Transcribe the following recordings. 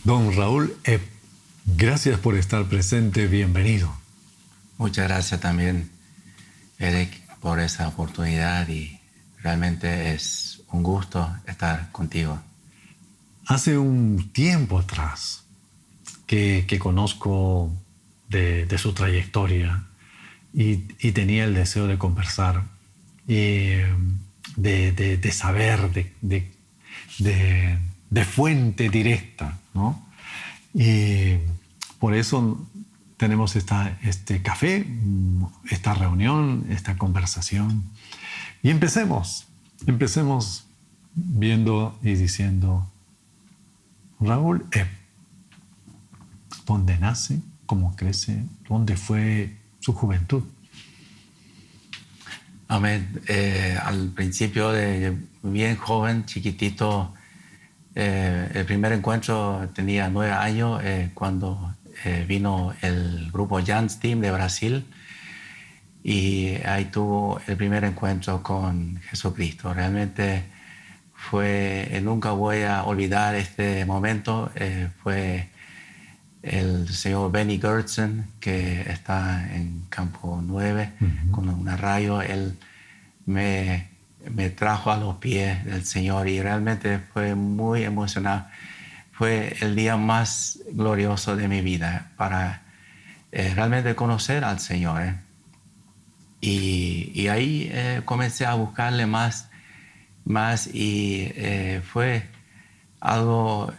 Don Raúl Epp, gracias por estar presente, bienvenido. Muchas gracias también, Eric, por esa oportunidad y realmente es un gusto estar contigo. Hace un tiempo atrás que conozco de su trayectoria y tenía el deseo de conversar y de saber de fuente directa, ¿no? Y por eso tenemos este café, esta reunión, esta conversación. Y empecemos viendo y diciendo, Raúl Epp, ¿dónde nace? ¿Cómo crece? ¿Dónde fue su juventud? Amén. Al principio de bien joven, chiquitito, el primer encuentro tenía 9 años cuando vino el grupo Jans Team de Brasil y ahí tuvo el primer encuentro con Jesucristo. Realmente nunca voy a olvidar este momento. Fue el señor Benny Gertsen, que está en Campo 9, con una radio. Él me trajo a los pies del Señor y realmente fue muy emocionante. Fue el día más glorioso de mi vida para realmente conocer al Señor. Y ahí comencé a buscarle más y fue algo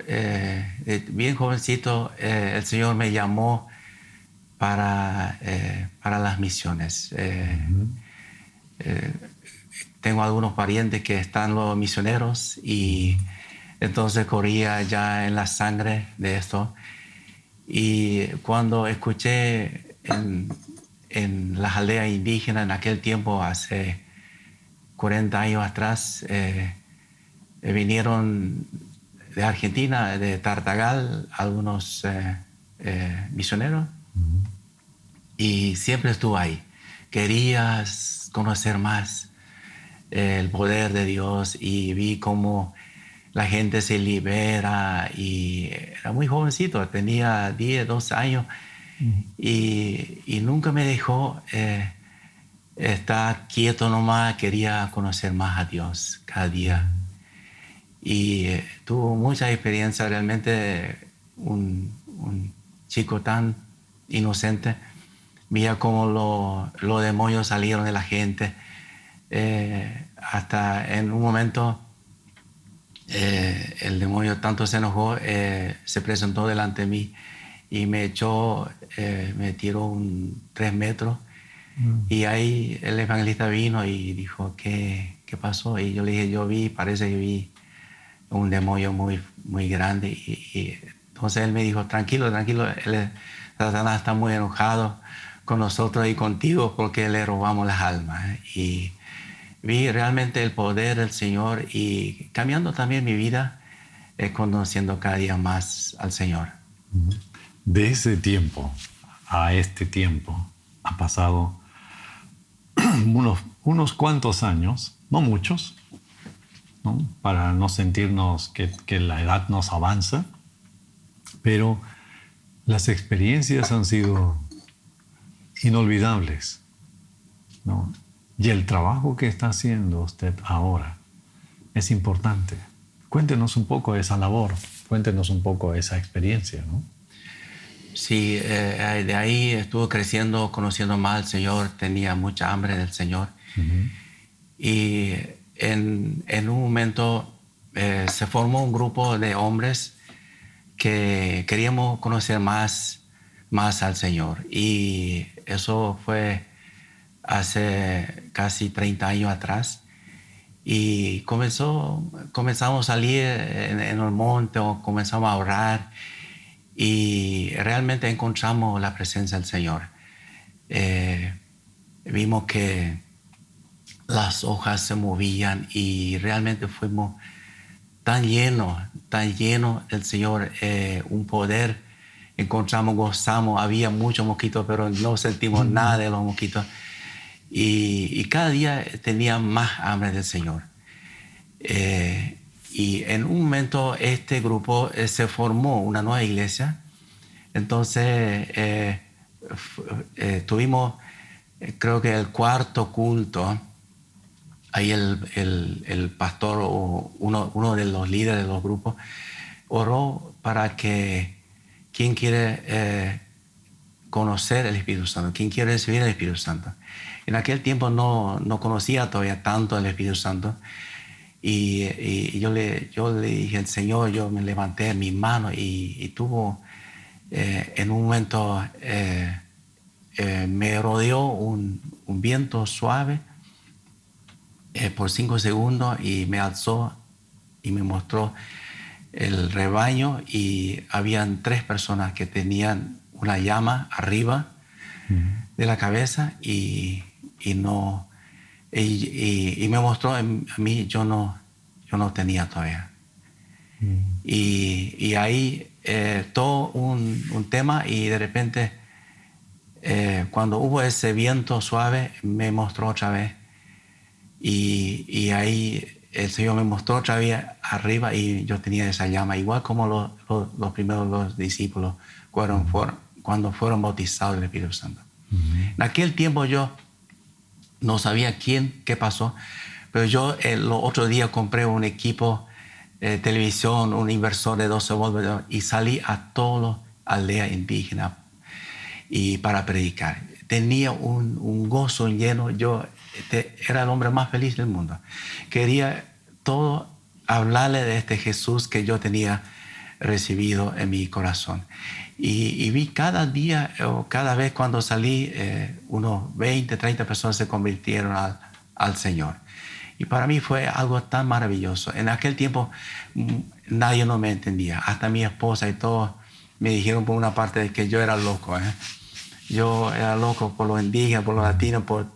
bien jovencito. El Señor me llamó para las misiones. Tengo algunos parientes que están los misioneros y entonces corría ya en la sangre de esto. Y cuando escuché en las aldeas indígenas en aquel tiempo, hace 40 años atrás, vinieron de Argentina, de Tartagal, algunos misioneros, y siempre estuve ahí. Querías conocer más el poder de Dios y vi cómo la gente se libera y era muy jovencito, tenía 10, 12 años y nunca me dejó estar quieto nomás, quería conocer más a Dios cada día. Y tuvo mucha experiencia, realmente un chico tan inocente. Veía cómo los demonios salieron de la gente. Hasta en un momento el demonio tanto se enojó, se presentó delante de mí y me echó, me tiró 3 metros. Y ahí el evangelista vino y dijo, ¿qué pasó? Y yo le dije, parece que vi un demonio muy, muy grande. Y entonces él me dijo, tranquilo, Satanás está muy enojado con nosotros y contigo porque le robamos las almas. Y vi realmente el poder del Señor y cambiando también mi vida, conociendo cada día más al Señor. De ese tiempo a este tiempo ha pasado unos cuantos años, no muchos, ¿no? Para no sentirnos que la edad nos avanza, pero las experiencias han sido inolvidables, ¿no? Y el trabajo que está haciendo usted ahora es importante. Cuéntenos un poco de esa labor, cuéntenos un poco de esa experiencia, ¿no? Sí, de ahí estuve creciendo, conociendo más al Señor, tenía mucha hambre del Señor. Y en un momento se formó un grupo de hombres que queríamos conocer más al Señor. Y eso fue hace casi 30 años atrás. Y comenzamos a salir en el monte, o comenzamos a orar y realmente encontramos la presencia del Señor. Vimos que las hojas se movían y realmente fuimos tan llenos del Señor, un poder. Encontramos, gozamos, había muchos mosquitos, pero no sentimos nada de los mosquitos. Y cada día tenía más hambre del Señor. Y en un momento este grupo se formó una nueva iglesia. Entonces tuvimos, creo que el cuarto culto. Ahí el pastor o uno de los líderes de los grupos oró para que quien quiere conocer el Espíritu Santo, quien quiere recibir el Espíritu Santo. En aquel tiempo no conocía todavía tanto el Espíritu Santo. Y yo le dije al Señor, yo me levanté en mis manos y tuvo, en un momento me rodeó un viento suave por 5 segundos y me alzó y me mostró el rebaño y habían 3 personas que tenían una llama arriba de la cabeza y me mostró a mí, yo no tenía todavía. Y ahí todo un tema y de repente cuando hubo ese viento suave me mostró otra vez y ahí el Señor me mostró otra vez arriba y yo tenía esa llama, igual como los primeros dos discípulos cuando fueron bautizados del Espíritu Santo. En aquel tiempo yo no sabía qué pasó, pero yo los otros días compré un equipo de televisión, un inversor de 12 voltios y salí a todas las aldeas indígenas y para predicar. Tenía un gozo lleno, yo era el hombre más feliz del mundo. Quería todo hablarle de este Jesús que yo tenía recibido en mi corazón. Y vi cada día o cada vez cuando salí, unos 20, 30 personas se convirtieron al Señor. Y para mí fue algo tan maravilloso. En aquel tiempo nadie no me entendía. Hasta mi esposa y todos me dijeron por una parte que yo era loco. Yo era loco por los indígenas, por los latinos, por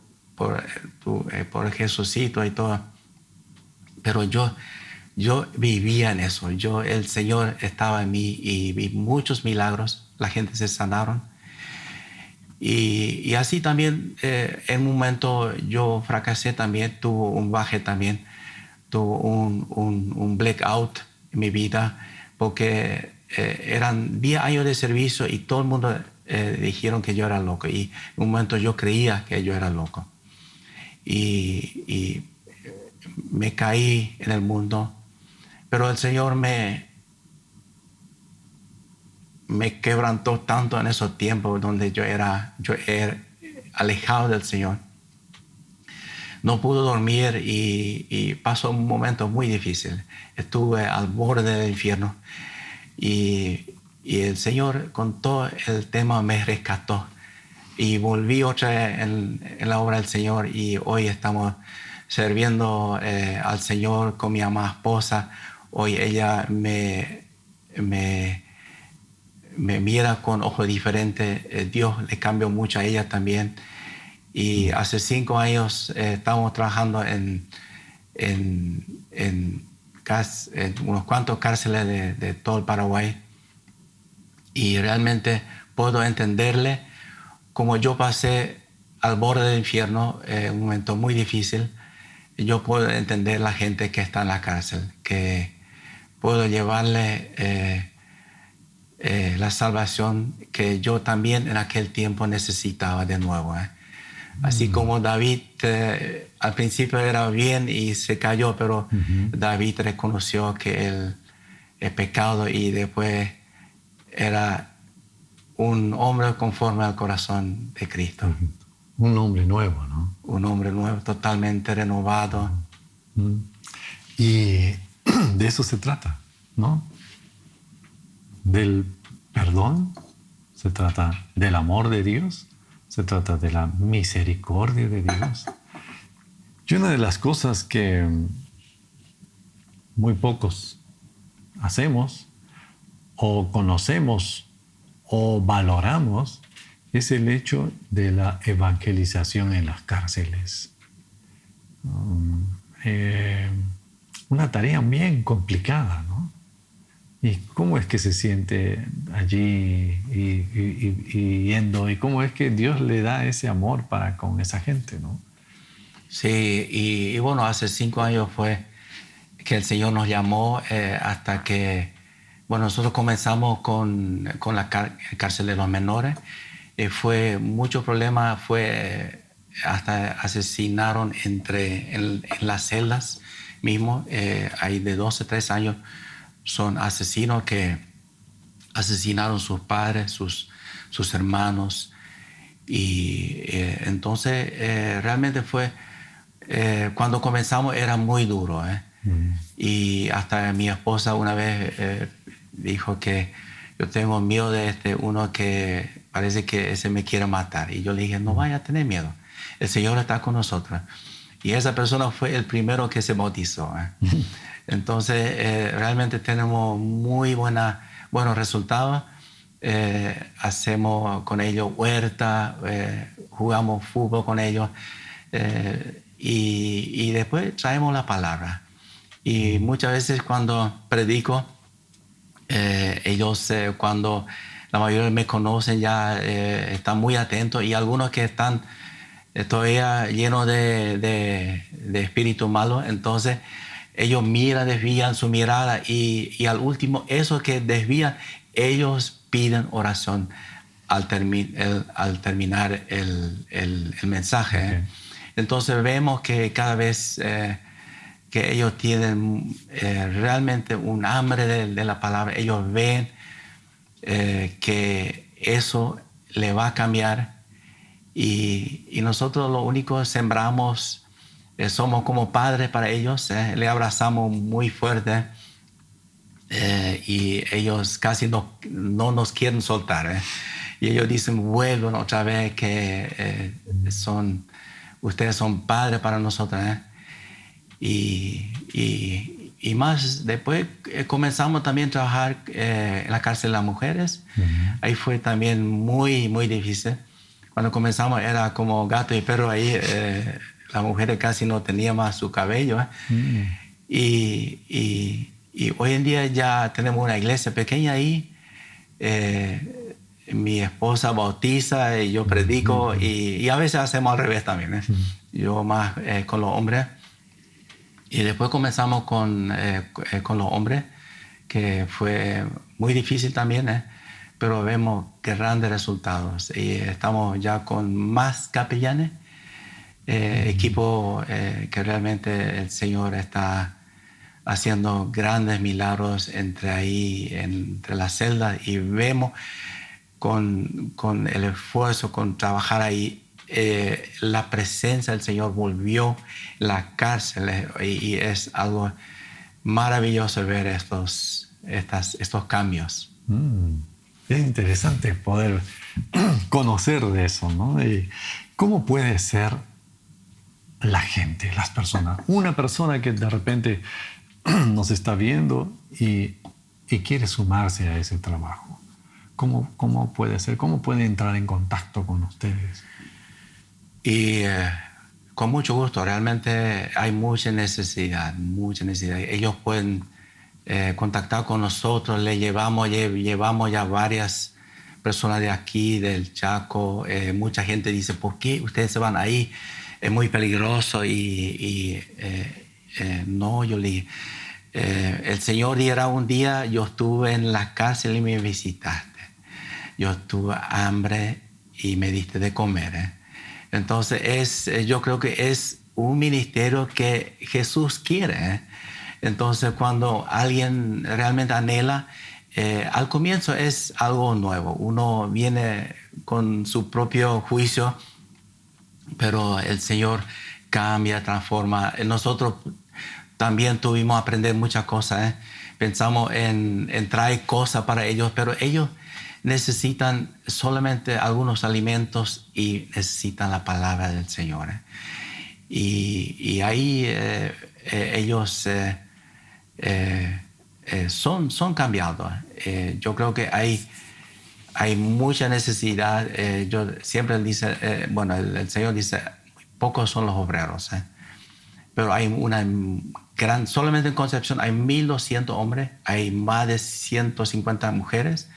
el Jesucito y todo. Pero yo vivía en eso. El Señor estaba en mí y vi muchos milagros. La gente se sanaron. Y así también, en un momento yo fracasé también, tuve un baje también, tuve un blackout en mi vida, porque eran 10 años de servicio y todo el mundo dijeron que yo era loco. Y en un momento yo creía que yo era loco. Y me caí en el mundo, pero el Señor me quebrantó tanto en esos tiempos donde yo era alejado del Señor. No pude dormir y pasó un momento muy difícil. Estuve al borde del infierno y el Señor con todo el tema me rescató y volví otra vez en la obra del Señor y hoy estamos sirviendo al Señor con mi amada esposa. Hoy ella me mira con ojos diferentes. Dios le cambió mucho a ella también. Y hace 5 años estamos trabajando en unos cuantos cárceles de todo el Paraguay. Y realmente puedo entenderle como yo pasé al borde del infierno, un momento muy difícil. Yo puedo entender la gente que está en la cárcel, que puedo llevarle la salvación que yo también en aquel tiempo necesitaba de nuevo. Así como David al principio era bien y se cayó, pero David reconoció que él es pecado y después era un hombre conforme al corazón de Cristo. Un hombre nuevo, ¿no? Un hombre nuevo, totalmente renovado. Y de eso se trata, ¿no? Del perdón, se trata del amor de Dios, se trata de la misericordia de Dios. Y una de las cosas que muy pocos hacemos o conocemos o valoramos es el hecho de la evangelización en las cárceles. Una tarea bien complicada, ¿no? ¿Y cómo es que se siente allí y yendo? ¿Y cómo es que Dios le da ese amor para con esa gente, ¿no? Sí, y bueno, hace 5 años fue que el Señor nos llamó hasta que, bueno, nosotros comenzamos con la cárcel de los menores. Fue mucho problema, hasta asesinaron en las celdas mismo. Hay de 12, 13 años, son asesinos que asesinaron sus padres, sus hermanos. Y entonces realmente cuando comenzamos era muy duro. Y hasta mi esposa una vez dijo que yo tengo miedo de uno que parece que ese me quiere matar. Y yo le dije, no vaya a tener miedo. El Señor está con nosotros. Y esa persona fue el primero que se bautizó. Entonces, realmente tenemos muy buenos resultados. Hacemos con ellos huerta, jugamos fútbol con ellos. Y después traemos la palabra. Y muchas veces cuando predico, ellos cuando la mayoría me conocen ya están muy atentos, y algunos que están todavía llenos de espíritu malo, entonces ellos desvían su mirada y al último, esos que desvían, ellos piden oración al terminar el mensaje. Okay. Entonces vemos que cada vez que ellos tienen realmente un hambre de la palabra, ellos ven que eso le va a cambiar, y nosotros lo único sembramos, somos como padres para ellos, le abrazamos muy fuerte, y ellos casi no nos quieren soltar, y ellos dicen, vuelvan otra vez, que ustedes son padres para nosotros, y más después comenzamos también a trabajar en la cárcel de las mujeres. Ahí fue también muy, muy difícil. Cuando comenzamos era como gato y perro ahí, las mujeres casi no tenían más su cabello. Y hoy en día ya tenemos una iglesia pequeña ahí. Mi esposa bautiza y yo predico, y a veces hacemos al revés también. Yo más con los hombres. Y después comenzamos con los hombres, que fue muy difícil también, pero vemos grandes resultados. Y estamos ya con más capellanes, equipo que realmente el Señor está haciendo grandes milagros entre las celdas, y vemos con el esfuerzo, con trabajar ahí, la presencia del Señor volvió la cárcel, y es algo maravilloso ver estos cambios. Es interesante poder conocer de eso, ¿no? Y ¿cómo puede ser la gente, las personas? Una persona que de repente nos está viendo y quiere sumarse a ese trabajo. ¿Cómo puede ser? ¿Cómo puede entrar en contacto con ustedes? Y con mucho gusto, realmente hay mucha necesidad. Ellos pueden contactar con nosotros, llevamos ya varias personas de aquí, del Chaco. Mucha gente dice, ¿por qué ustedes se van ahí? Es muy peligroso. No, yo le dije, el Señor dirá un día, yo estuve en la cárcel y me visitaste. Yo tuve hambre y me diste de comer. Entonces yo creo que es un ministerio que Jesús quiere. Entonces cuando alguien realmente anhela, al comienzo es algo nuevo. Uno viene con su propio juicio, pero el Señor cambia, transforma. Nosotros también tuvimos que aprender muchas cosas. Pensamos en traer cosas para ellos, pero ellos necesitan solamente algunos alimentos y necesitan la palabra del Señor. Y ahí ellos son cambiados. Yo creo que hay mucha necesidad. Yo siempre dice, el Señor dice, pocos son los obreros. Pero hay una gran, solamente en Concepción hay 1,200 hombres, hay más de 150 mujeres.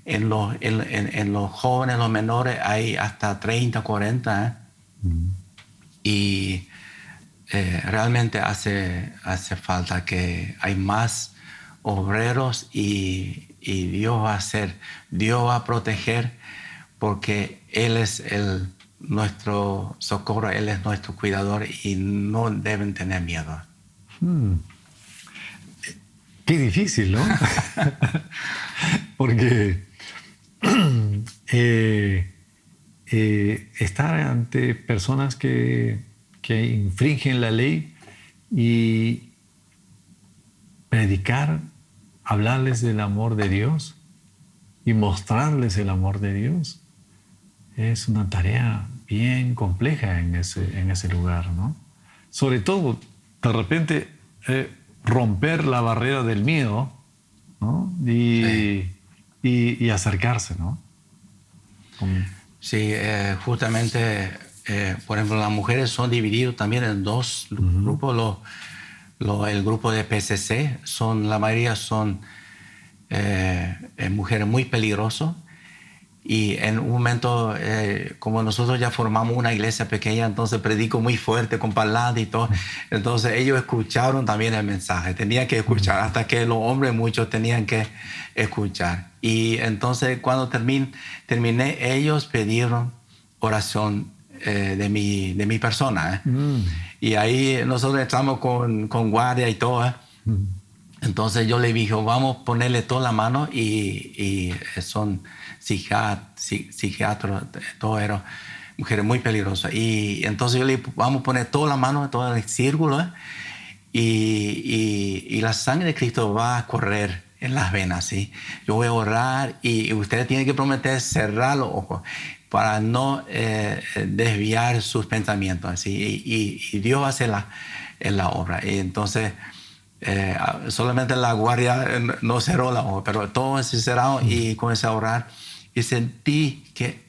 En los jóvenes, los menores, hay hasta 30, 40. Y realmente hace falta que hay más obreros y Dios va a hacer, Dios va a proteger porque Él es nuestro socorro, Él es nuestro cuidador y no deben tener miedo. Qué difícil, ¿no? Porque estar ante personas que infringen la ley y predicar, hablarles del amor de Dios y mostrarles el amor de Dios es una tarea bien compleja en ese lugar, ¿no? Sobre todo, de repente, romper la barrera del miedo, ¿no? Y acercarse, ¿no? Sí, justamente, por ejemplo, las mujeres son divididas también en dos grupos. El grupo de PCC, la mayoría son mujeres muy peligrosas. Y en un momento, como nosotros ya formamos una iglesia pequeña, entonces predico muy fuerte con palabras y todo. Entonces ellos escucharon también el mensaje, tenían que escuchar, hasta que los hombres muchos tenían que escuchar. Y entonces cuando terminé, ellos pidieron oración de mi persona. Y ahí nosotros estamos con guardia y todo. Entonces yo le dije, vamos a ponerle toda la mano y son psiquiatras, todo era mujeres muy peligrosas. Y entonces yo le dije, vamos a poner toda la mano, todo el círculo, y la sangre de Cristo va a correr en las venas, ¿sí? Yo voy a orar y ustedes tienen que prometer cerrar los ojos para no desviar sus pensamientos, ¿sí? Y Dios va a hacer la obra. Y entonces solamente la guardia no cerró la ojos, pero todos se cerraron y comencé a orar y sentí que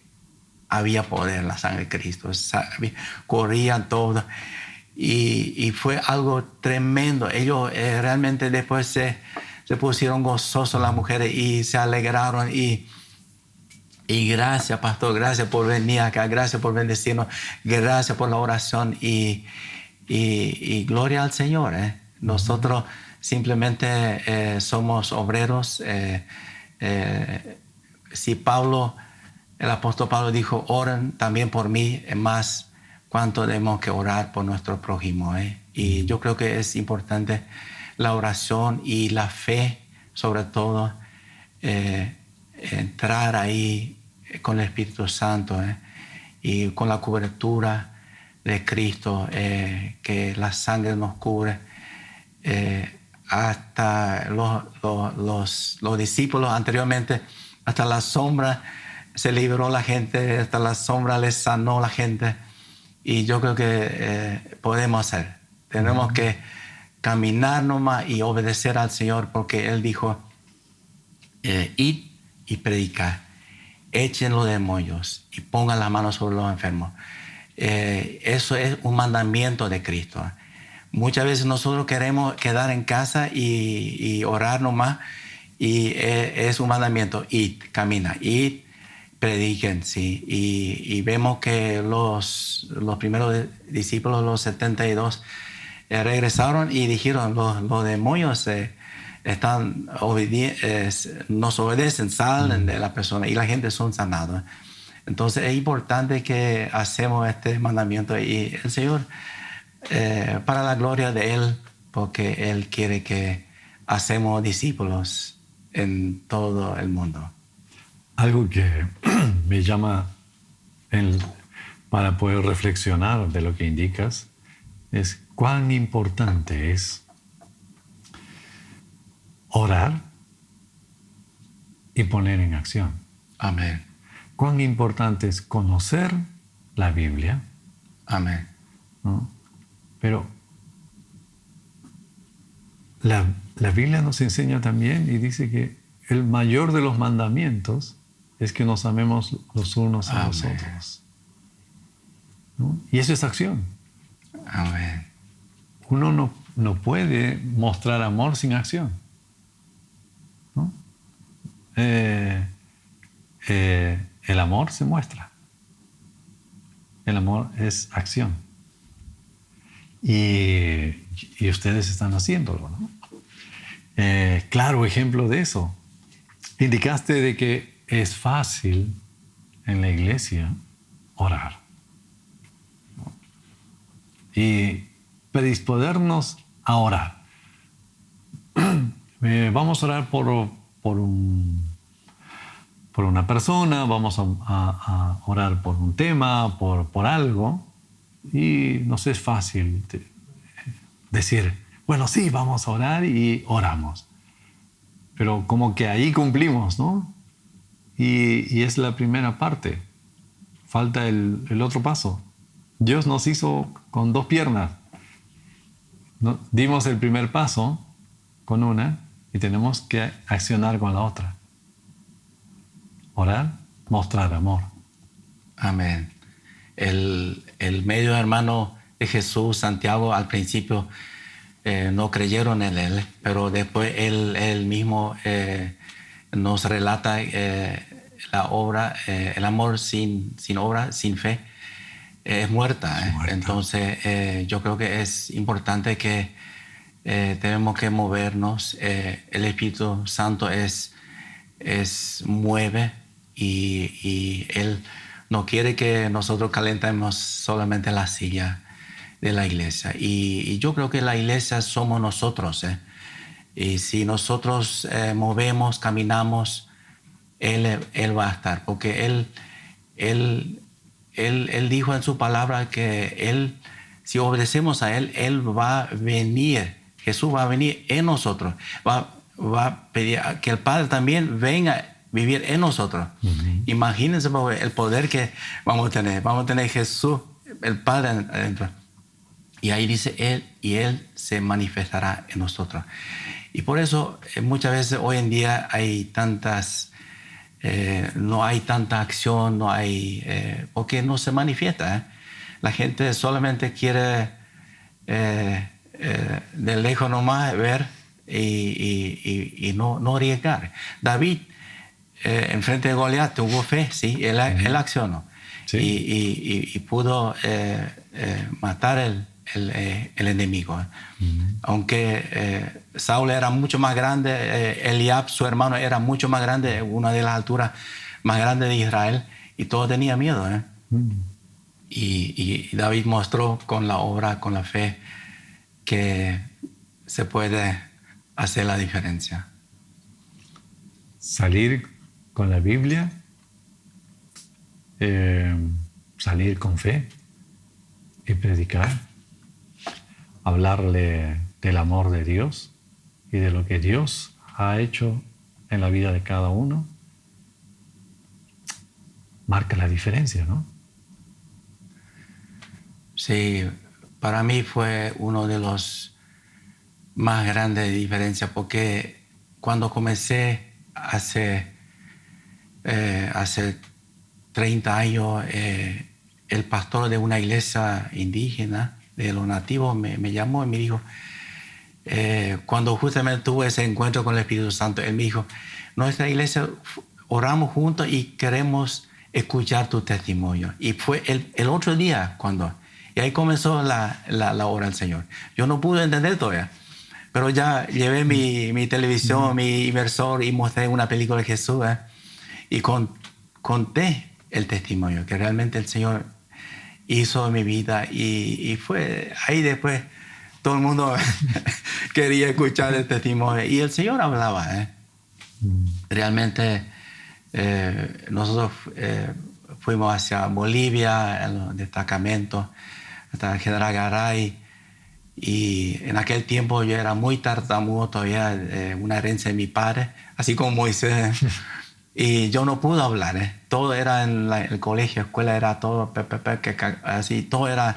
había poder en la sangre de Cristo. Corrían todos y fue algo tremendo. Ellos realmente después se pusieron gozosos las mujeres y se alegraron y gracias, pastor, gracias por venir acá, gracias por bendecirnos, gracias por la oración y gloria al Señor. Nosotros simplemente somos obreros. Si el apóstol Pablo dijo, oren también por mí, más cuánto tenemos que orar por nuestro prójimo. Y yo creo que es importante la oración y la fe, sobre todo, entrar ahí con el Espíritu Santo y con la cobertura de Cristo, que la sangre nos cubre. Hasta los discípulos anteriormente, hasta la sombra se liberó la gente, hasta la sombra les sanó la gente. Y yo creo que podemos hacer. Tenemos que caminar nomás y obedecer al Señor, porque Él dijo, id y predicar, echen los demonios y pongan las manos sobre los enfermos. Eso es un mandamiento de Cristo. Muchas veces nosotros queremos quedar en casa y orar nomás, y es un mandamiento, id, camina, id, prediquen, sí. Y vemos que los primeros discípulos, los 72, regresaron y dijeron, los demonios nos obedecen, salen de la persona y la gente son sanados. Entonces es importante que hacemos este mandamiento y el Señor, para la gloria de Él, porque Él quiere que hacemos discípulos en todo el mundo. Algo que me llama para poder reflexionar de lo que indicas es cuán importante es orar y poner en acción. Amén. Cuán importante es conocer la Biblia. Amén. ¿No? Pero la Biblia nos enseña también y dice que el mayor de los mandamientos es que nos amemos los unos a los otros, ¿no? Y eso es acción. Amén. Uno no puede mostrar amor sin acción, ¿no? El amor se muestra. El amor es acción. Y ustedes están haciéndolo, ¿no? Claro ejemplo de eso. Indicaste de que es fácil en la iglesia orar, ¿no? Y predisponernos a orar. Vamos a orar por una persona, vamos a orar por un tema, por algo, y nos es fácil decir, bueno, sí, vamos a orar y oramos. Pero como que ahí cumplimos, ¿no? Y es la primera parte. Falta el otro paso. Dios nos hizo con 2 piernas. Dimos el primer paso con una y tenemos que accionar con la otra. Orar, mostrar amor. Amén. El medio hermano de Jesús, Santiago, al principio no creyeron en él, pero después él mismo nos relata la obra, el amor sin obra, sin fe, es muerta. Entonces yo creo que es importante que tenemos que movernos. El Espíritu Santo mueve y Él no quiere que nosotros calentemos solamente la silla de la iglesia. Y yo creo que la iglesia somos nosotros. Y si nosotros movemos, caminamos, Él va a estar. Porque Él dijo en su palabra que si obedecemos a Él va a venir. Jesús va a venir en nosotros. Va a pedir que el Padre también venga a vivir en nosotros. Uh-huh. Imagínense el poder que vamos a tener. Vamos a tener Jesús, el Padre adentro. Y ahí dice Él se manifestará en nosotros. Y por eso muchas veces hoy en día hay no hay tanta acción, porque no se manifiesta. La gente solamente quiere de lejos nomás ver y no arriesgar. David, en frente de Goliat, tuvo fe, sí, él accionó. Sí. Y pudo matar el enemigo. Uh-huh. Aunque Saúl era mucho más grande, Eliab, su hermano, era mucho más grande, una de las alturas más grandes de Israel, y todo tenía miedo. Uh-huh. Y David mostró con la obra, con la fe, que se puede hacer la diferencia. Salir con la Biblia, salir con fe y predicar, hablarle del amor de Dios y de lo que Dios ha hecho en la vida de cada uno, marca la diferencia, ¿no? Sí, para mí fue uno de los más grandes diferencias, porque cuando comencé hace 30 años, el pastor de una iglesia indígena de los nativos me llamó y me dijo, cuando justamente tuve ese encuentro con el Espíritu Santo, él me dijo, nuestra iglesia oramos juntos y queremos escuchar tu testimonio. Y fue el otro día y ahí comenzó la obra del Señor. Yo no pude entender todavía, pero ya llevé mi televisión, mi inversor, y mostré una película de Jesús, y conté el testimonio que realmente el Señor hizo en mi vida, y fue ahí después todo el mundo quería escuchar el testimonio y el Señor hablaba. Realmente nosotros fuimos hacia Bolivia en los destacamentos hasta General Garay, y en aquel tiempo yo era muy tartamudo todavía, una herencia de mi padre, así como Moisés. Y yo no pude hablar, todo era en el colegio, escuela, era todo así, todo era,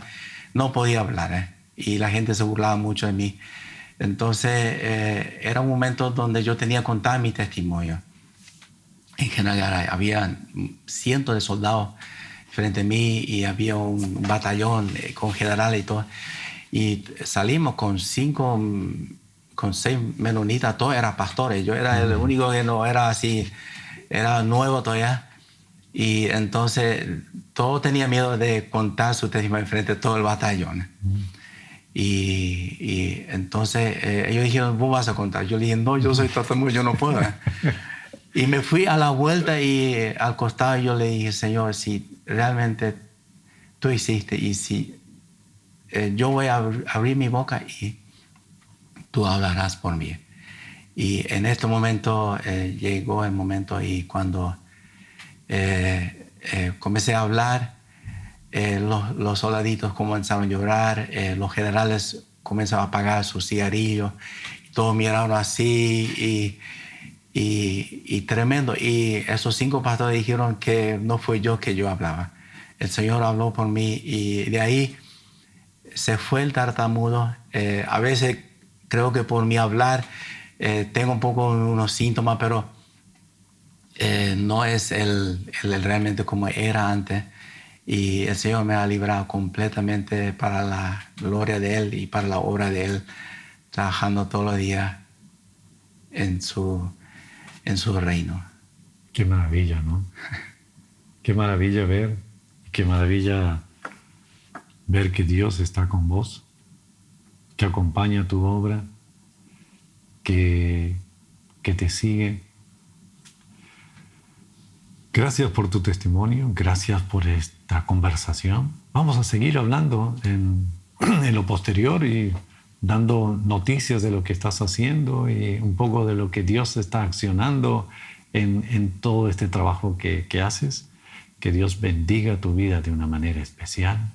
no podía hablar, y la gente se burlaba mucho de mí. Entonces era un momento donde yo tenía que contar mi testimonio. En General había cientos de soldados frente a mí, y había un batallón con generales y todo, y salimos con 6 menonitas, todos eran pastores, yo era el único que no era así, era nuevo todavía, y entonces todos tenían miedo de contar su testimonio frente a todo el batallón. Y entonces ellos dijeron, vos vas a contar. Yo le dije, no, yo soy tartamudo, yo no puedo. Y me fui a la vuelta y al costado yo le dije, Señor, si realmente tú hiciste y si yo voy a abrir mi boca y tú hablarás por mí. Y en este momento llegó el momento y cuando comencé a hablar, los soldaditos comenzaron a llorar, los generales comenzaron a apagar sus cigarrillos, todos miraron así y tremendo. Y esos 5 pastores dijeron que no fue yo que yo hablaba. El Señor habló por mí y de ahí se fue el tartamudo. A veces creo que por mi hablar tengo un poco unos síntomas, pero no es el realmente como era antes. Y el Señor me ha librado completamente para la gloria de Él y para la obra de Él, trabajando todos los días en su reino. Qué maravilla, ¿no? Qué maravilla ver, qué maravilla ver que Dios está con vos, que acompaña tu obra, que te sigue. Gracias por tu testimonio, gracias por esta conversación. Vamos a seguir hablando en lo posterior y dando noticias de lo que estás haciendo y un poco de lo que Dios está accionando en todo este trabajo que haces. Que Dios bendiga tu vida de una manera especial,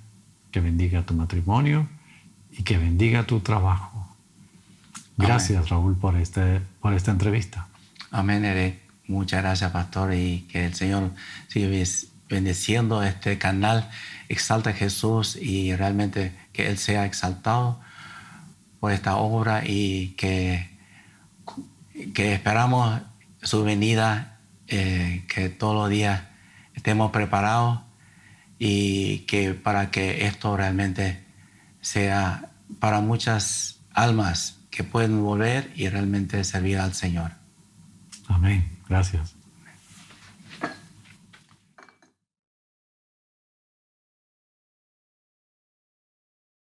que bendiga tu matrimonio y que bendiga tu trabajo. Gracias, amén, Raúl, por esta entrevista. Amén, Eric. Muchas gracias, pastor, y que el Señor siga bendeciendo este canal. Exalta a Jesús y realmente que Él sea exaltado por esta obra y que esperamos su venida, que todos los días estemos preparados y que para que esto realmente sea para muchas almas que pueden volver y realmente servir al Señor. Amén. Gracias.